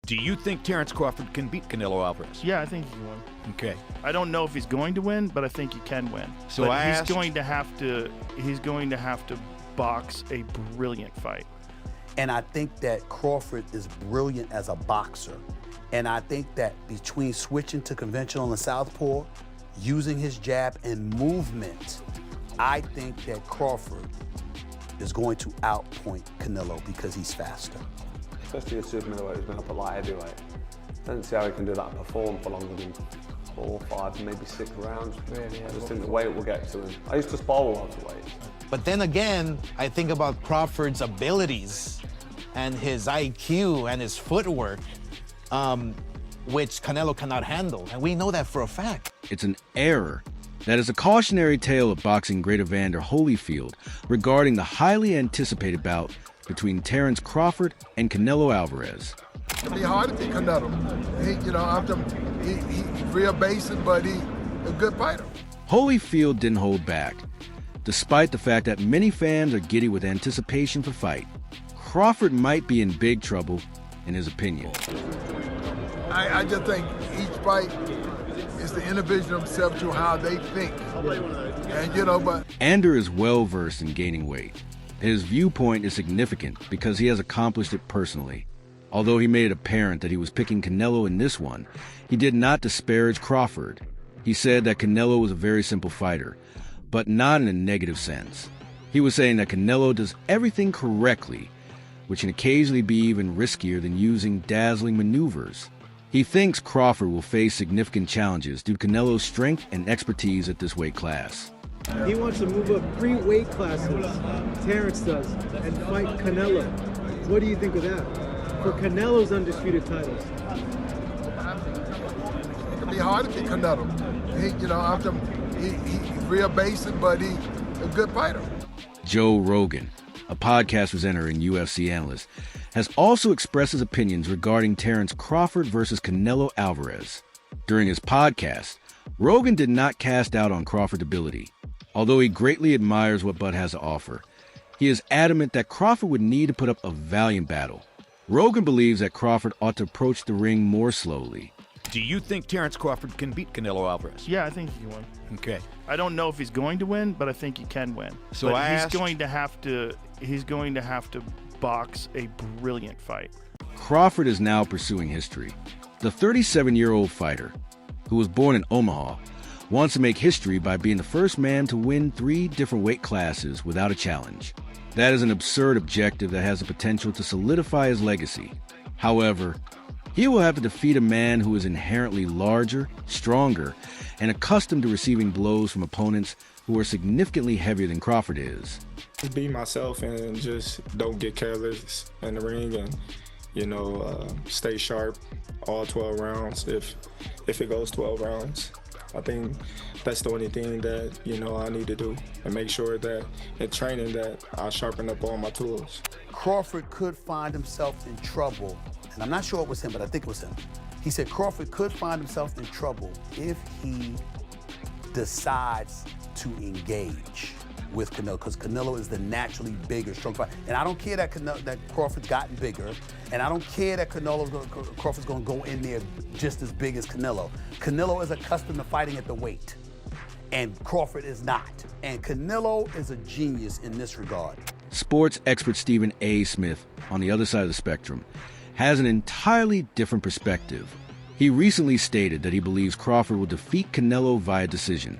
Do you think Terence Crawford can beat Canelo Alvarez? Yeah, I think he can win. Okay. I don't know if he's going to win, but I think he can win. So but he's going to have to box a brilliant fight. And I think that Crawford is brilliant as a boxer. And I think that between switching to conventional and southpaw, using his jab and movement, I think that Crawford is going to outpoint Canelo because he's faster. Especially a super middleweight who's been up a light heavyweight. I don't see how he can do that and perform for longer than 4, 5, maybe 6 rounds. Really, I just think the weight will get to him. I used to spar welterweight. But then again, I think about Crawford's abilities and his IQ and his footwork, which Canelo cannot handle, and we know that for a fact. It's an error. That is a cautionary tale of boxing great Evander Holyfield regarding the highly anticipated bout between Terence Crawford and Canelo Alvarez. It'll be hard to beat Canelo. He's real basic, but he's a good fighter. Holyfield didn't hold back, despite the fact that many fans are giddy with anticipation for fight. Crawford might be in big trouble, in his opinion. I just think each fight is the individual themselves to how they think. And but Ander is well versed in gaining weight. His viewpoint is significant because he has accomplished it personally. Although he made it apparent that he was picking Canelo in this one, he did not disparage Crawford. He said that Canelo was a very simple fighter, but not in a negative sense. He was saying that Canelo does everything correctly, which can occasionally be even riskier than using dazzling maneuvers. He thinks Crawford will face significant challenges due to Canelo's strength and expertise at this weight class. He wants to move up 3 weight classes, Terence does, and fight Canelo. What do you think of that? For Canelo's undisputed titles. it'll be hard to beat Canelo. He's real basic, but he's a good fighter. Joe Rogan, a podcast presenter and UFC analyst, has also expressed his opinions regarding Terence Crawford versus Canelo Alvarez. During his podcast, Rogan did not cast doubt on Crawford's ability. Although he greatly admires what Bud has to offer, he is adamant that Crawford would need to put up a valiant battle. Rogan believes that Crawford ought to approach the ring more slowly. Do you think Terence Crawford can beat Canelo Alvarez? Yeah, I think he can win. Okay. I don't know if he's going to win, but I think he can win. So but he's going to have to box a brilliant fight. Crawford is now pursuing history. The 37-year-old fighter, who was born in Omaha, wants to make history by being the first man to win 3 different weight classes without a challenge. That is an absurd objective that has the potential to solidify his legacy. However, he will have to defeat a man who is inherently larger, stronger, and accustomed to receiving blows from opponents who are significantly heavier than Crawford is. Just be myself and just don't get careless in the ring and, stay sharp all 12 rounds if it goes 12 rounds. I think that's the only thing that, I need to do and make sure that in training that I sharpen up all my tools. Crawford could find himself in trouble, and I'm not sure it was him, but I think it was him. He said Crawford could find himself in trouble if he decides to engage with Canelo, because Canelo is the naturally bigger, strong fighter. And I don't care that Crawford's gotten bigger, and I don't care that Crawford's going to go in there just as big as Canelo. Canelo is accustomed to fighting at the weight, and Crawford is not. And Canelo is a genius in this regard. Sports expert Stephen A. Smith, on the other side of the spectrum, has an entirely different perspective. He recently stated that he believes Crawford will defeat Canelo via decision.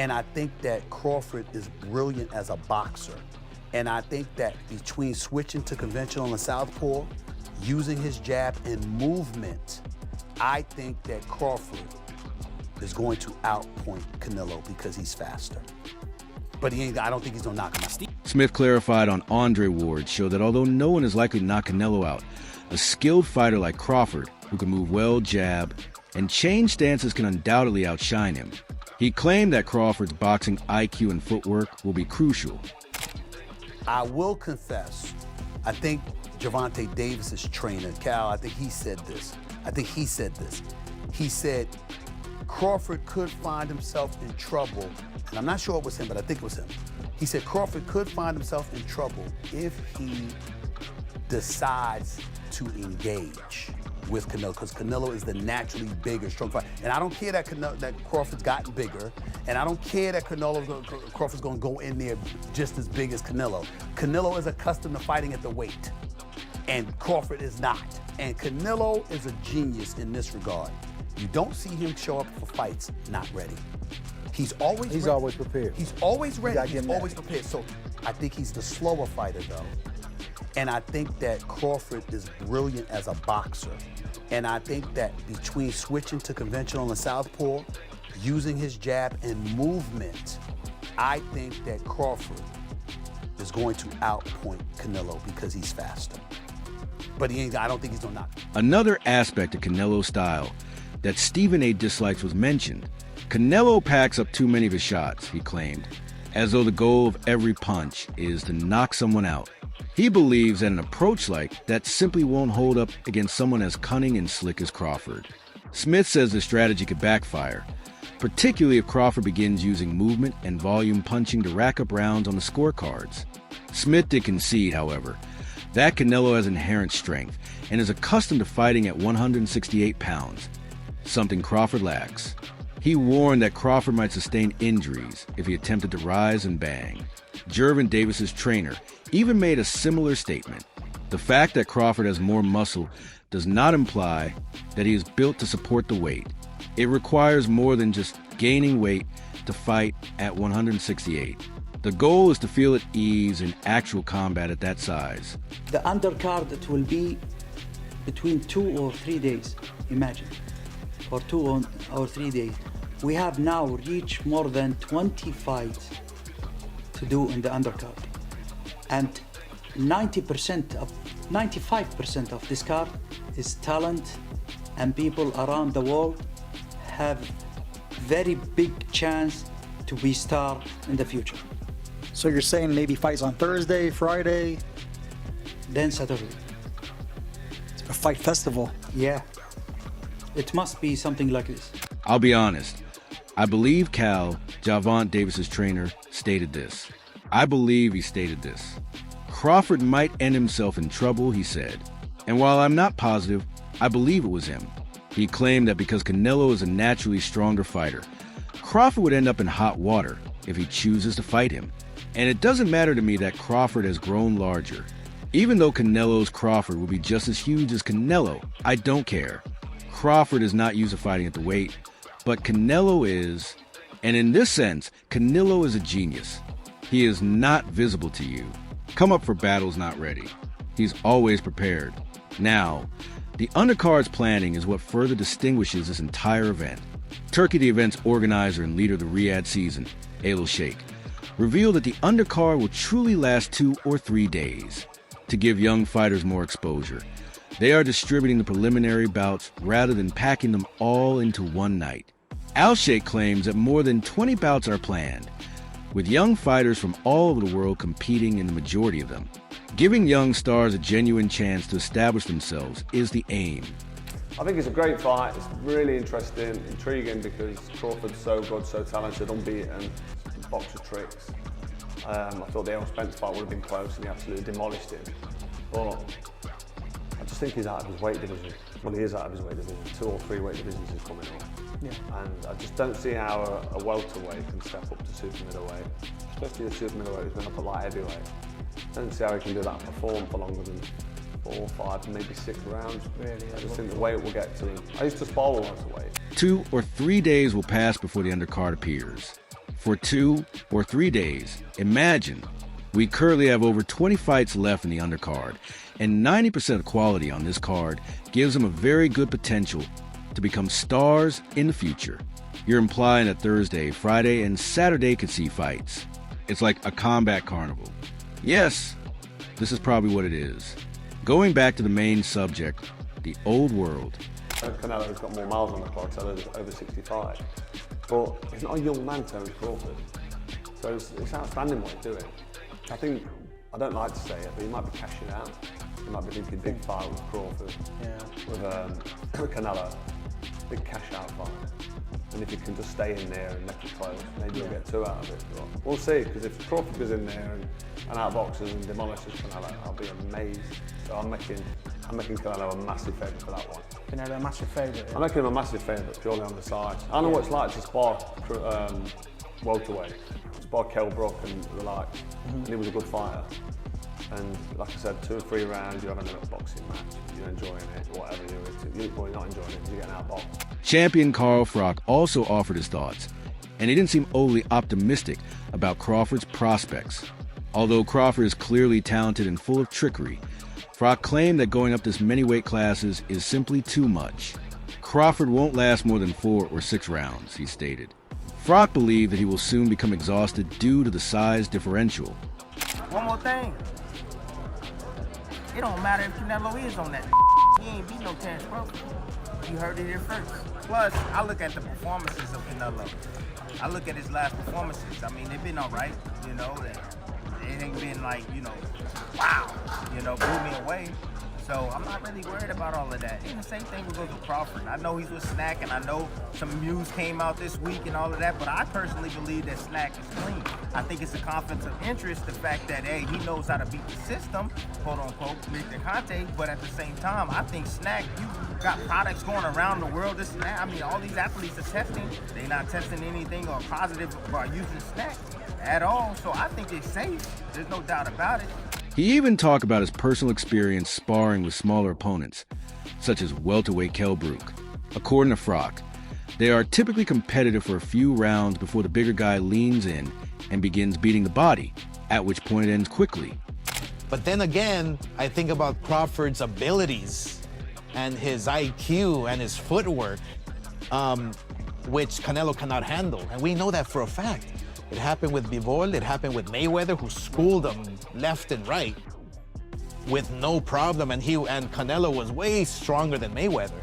And I think that Crawford is brilliant as a boxer. And I think that between switching to conventional and southpaw, using his jab and movement, I think that Crawford is going to outpoint Canelo because he's faster. But I don't think he's gonna knock him out. Smith clarified on Andre Ward's show that although no one is likely to knock Canelo out, a skilled fighter like Crawford, who can move well, jab, and change stances can undoubtedly outshine him. He claimed that Crawford's boxing IQ and footwork will be crucial. I will confess, I think Gervonta Davis's trainer, Cal, I think he said this. He said Crawford could find himself in trouble, and I'm not sure it was him, but I think it was him. He said Crawford could find himself in trouble if he decides to engage with Canelo, because Canelo is the naturally bigger, strong fighter. And I don't care that Crawford's gotten bigger, and I don't care that Crawford's gonna go in there just as big as Canelo. Canelo is accustomed to fighting at the weight, and Crawford is not. And Canelo is a genius in this regard. You don't see him show up for fights not ready. He's always prepared. He's always ready. He's always prepared. So I think he's the slower fighter, though. And I think that Crawford is brilliant as a boxer. And I think that between switching to conventional and southpaw, using his jab and movement, I think that Crawford is going to outpoint Canelo because he's faster. But I don't think he's gonna knock him. Another aspect of Canelo's style that Stephen A. dislikes was mentioned. Canelo packs up too many of his shots, he claimed, as though the goal of every punch is to knock someone out. He believes that an approach like that simply won't hold up against someone as cunning and slick as Crawford. Smith says the strategy could backfire, particularly if Crawford begins using movement and volume punching to rack up rounds on the scorecards. Smith did concede, however, that Canelo has inherent strength and is accustomed to fighting at 168 pounds, something Crawford lacks. He warned that Crawford might sustain injuries if he attempted to rise and bang. Gervin Davis's trainer even made a similar statement. The fact that Crawford has more muscle does not imply that he is built to support the weight. It requires more than just gaining weight to fight at 168. The goal is to feel at ease in actual combat at that size. The undercard, it will be between 2 or 3 days, imagine, or 2 or 3 days. We have now reached more than 20 fights to do in the undercard. And 95% of this card is talent, and people around the world have very big chance to be star in the future. So you're saying maybe fights on Thursday, Friday? Then Saturday. It's a fight festival. Yeah. It must be something like this. I'll be honest. I believe Gervin Davis's trainer, stated this. I believe he stated this. Crawford might end himself in trouble, he said. And while I'm not positive, I believe it was him. He claimed that because Canelo is a naturally stronger fighter, Crawford would end up in hot water if he chooses to fight him. And it doesn't matter to me that Crawford has grown larger. Even though Canelo's Crawford will be just as huge as Canelo, I don't care. Crawford is not used to fighting at the weight, but Canelo is. And in this sense, Canelo is a genius. He is not visible to you. Come up for battles not ready. He's always prepared. Now, the undercard's planning is what further distinguishes this entire event. Turkey, the event's organizer and leader of the Riyadh season, Adil Sheikh, revealed that the undercard will truly last 2 or 3 days. To give young fighters more exposure, they are distributing the preliminary bouts rather than packing them all into one night. Al-Sheikh claims that more than 20 bouts are planned, with young fighters from all over the world competing in the majority of them. Giving young stars a genuine chance to establish themselves is the aim. I think it's a great fight. It's really interesting, intriguing, because Crawford's so good, so talented, unbeaten, boxer tricks. I thought the Errol Spence fight would have been close and he absolutely demolished him. But I just think he's out of his weight division. Well, he is out of his weight division. 2 or 3 weight divisions is coming up. Yeah. And I just don't see how a welterweight can step up to super middleweight, especially the super middleweight who's been up a light heavyweight. I don't see how he can do that and perform for longer than 4, 5, maybe 6 rounds. Really, I just think the weight will get to him. I used to spar welterweight. 2 or 3 days will pass before the undercard appears. For 2 or 3 days, imagine, we currently have over 20 fights left in the undercard, and 90% of quality on this card gives them a very good potential to become stars in the future. You're implying that Thursday, Friday, and Saturday could see fights. It's like a combat carnival. Yes, this is probably what it is. Going back to the main subject, the old world. Canelo's got more miles on the clock, so he's over 65. But he's not a young man, Terence Crawford. So it's outstanding what he's doing. I don't like to say it, but he might be cashing out. He might be thinking big fight with Crawford, with Canelo, big cash out fight. And if he can just stay in there and make it close, maybe he'll get 2 out of it. But we'll see, because if Crawford goes in there and outboxes and demolishes Canelo, I'll be amazed. So I'm making Canelo a massive favourite for that one. Canelo a massive favourite. I'm making him a massive favourite purely on the size. I know what it's like to spar welterweight, spar Kell Brook and the like, and he was a good fighter. And like I said, 2 or 3 rounds, you're having a little boxing match, you're enjoying it, whatever you're not enjoying it because you're getting outboxed. Champion Carl Froch also offered his thoughts, and he didn't seem overly optimistic about Crawford's prospects. Although Crawford is clearly talented and full of trickery, Froch claimed that going up this many weight classes is simply too much. Crawford won't last more than 4 or 6 rounds, he stated. Froch believed that he will soon become exhausted due to the size differential. One more thing. It don't matter if Canelo is on that. He ain't beat no Terence Crawford. You heard it here first. Plus, I look at the performances of Canelo. I look at his last performances. I mean, they've been all right, you know. It ain't been like, you know, wow, you know, blew me away. So I'm not really worried about all of that. And the same thing goes with Crawford. I know he's with Snack, and I know some news came out this week and all of that, but I personally believe that Snack is clean. I think it's a conflict of interest, the fact that, hey, he knows how to beat the system, quote unquote, Victor Conte, but at the same time, I think Snack, you got products going around the world, this and that. I mean, all these athletes are testing. They're not testing anything or positive about using Snack at all, so I think it's safe. There's no doubt about it. He even talked about his personal experience sparring with smaller opponents, such as welterweight Kell Brook. According to Froch, they are typically competitive for a few rounds before the bigger guy leans in and begins beating the body, at which point it ends quickly. But then again, I think about Crawford's abilities and his IQ and his footwork, which Canelo cannot handle. And we know that for a fact. It happened with Bivol, it happened with Mayweather, who schooled him left and right with no problem, and Canelo was way stronger than Mayweather.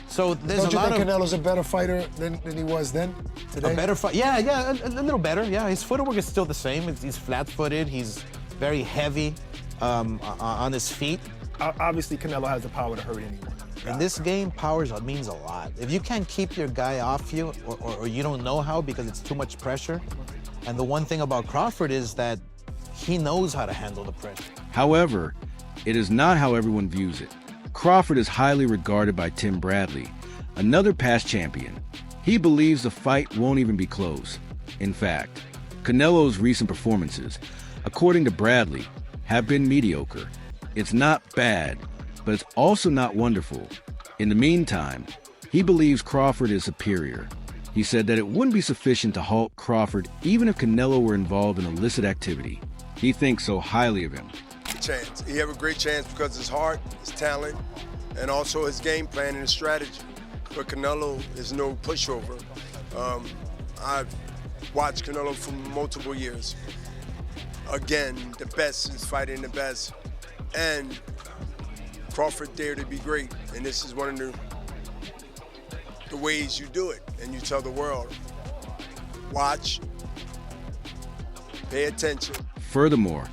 So there's Don't a lot you think of... Canelo's a better fighter than he was then, today? A better fighter? Yeah, a little better, yeah. His footwork is still the same. He's flat-footed, he's very heavy on his feet. Obviously, Canelo has the power to hurt anyone. In this game, power means a lot. If you can't keep your guy off you, or you don't know how because it's too much pressure, and the one thing about Crawford is that he knows how to handle the pressure. However, it is not how everyone views it. Crawford is highly regarded by Tim Bradley, another past champion. He believes the fight won't even be close. In fact, Canelo's recent performances, according to Bradley, have been mediocre. It's not bad, but it's also not wonderful. In the meantime, he believes Crawford is superior. He said that it wouldn't be sufficient to halt Crawford even if Canelo were involved in illicit activity. He thinks so highly of him. Chance. He have a great chance because of his heart, his talent, and also his game plan and his strategy. But Canelo is no pushover. I've watched Canelo for multiple years. Again, the best is fighting the best. And Crawford dared to be great. And this is one of the ways you do it. And you tell the world, watch, pay attention. Furthermore,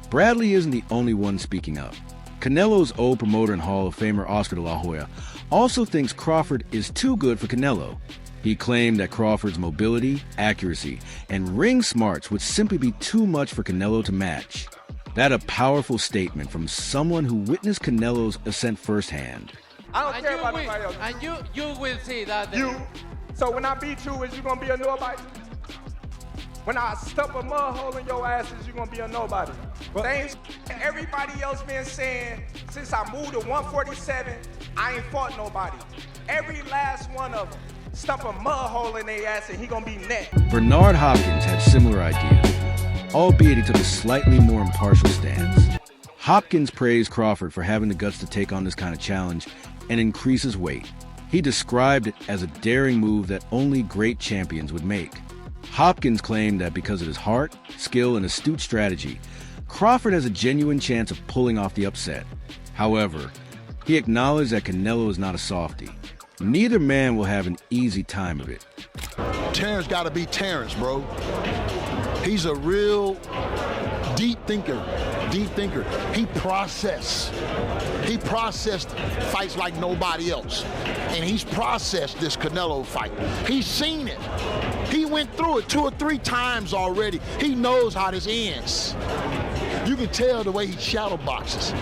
Bradley isn't the only one speaking up. Canelo's old promoter and Hall of Famer Oscar de la Hoya also thinks Crawford is too good for Canelo. He claimed that Crawford's mobility, accuracy, and ring smarts would simply be too much for Canelo to match. That a powerful statement from someone who witnessed Canelo's ascent firsthand. I don't care about nobody else. And you will see that. So when I beat you, is you gonna be a nobody? When I stuff a mud hole in your ass, is you gonna be a nobody? Same everybody else been saying since I moved to 147, I ain't fought nobody. Every last one of them stuff a mud hole in their ass and he gonna be next. Bernard Hopkins had similar ideas, albeit he took a slightly more impartial stance. Hopkins praised Crawford for having the guts to take on this kind of challenge and increase his weight. He described it as a daring move that only great champions would make. Hopkins claimed that because of his heart, skill, and astute strategy, Crawford has a genuine chance of pulling off the upset. However, he acknowledged that Canelo is not a softie. Neither man will have an easy time of it. Terence got to be Terence, bro. He's a real deep thinker. He processed fights like nobody else. And he's processed this Canelo fight. He's seen it. He went through it 2 or 3 times already. He knows how this ends. You can tell the way he shadow boxes.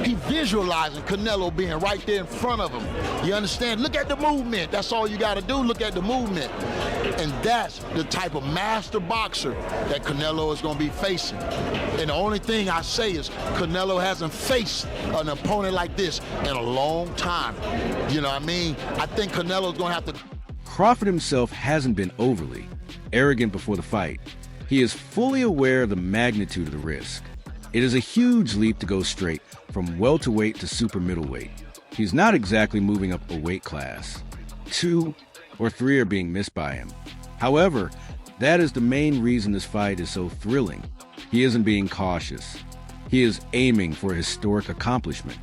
He visualizing Canelo being right there in front of him. You understand? Look at the movement. That's all you got to do. Look at the movement. And that's the type of master boxer that Canelo is going to be facing. And the only thing I say is Canelo hasn't faced an opponent like this in a long time. You know what I mean? I think Canelo's going to have to... Crawford himself hasn't been overly arrogant before the fight. He is fully aware of the magnitude of the risk. It is a huge leap to go straight from welterweight to super middleweight. He's not exactly moving up a weight class. 2 or 3 are being missed by him. However, that is the main reason this fight is so thrilling. He isn't being cautious. He is aiming for a historic accomplishment.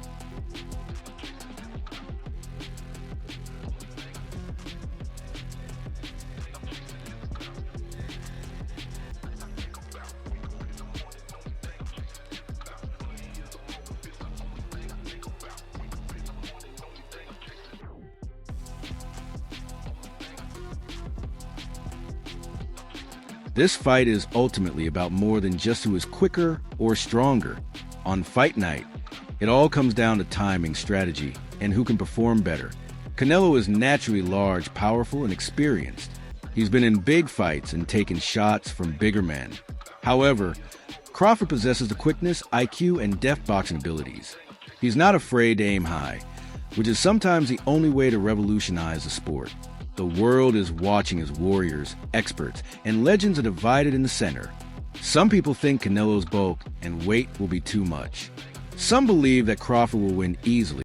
This fight is ultimately about more than just who is quicker or stronger. On fight night, it all comes down to timing, strategy, and who can perform better. Canelo is naturally large, powerful, and experienced. He's been in big fights and taken shots from bigger men. However, Crawford possesses the quickness, IQ, and deft boxing abilities. He's not afraid to aim high, which is sometimes the only way to revolutionize the sport. The world is watching as warriors, experts, and legends are divided in the center. Some people think Canelo's bulk and weight will be too much. Some believe that Crawford will win easily.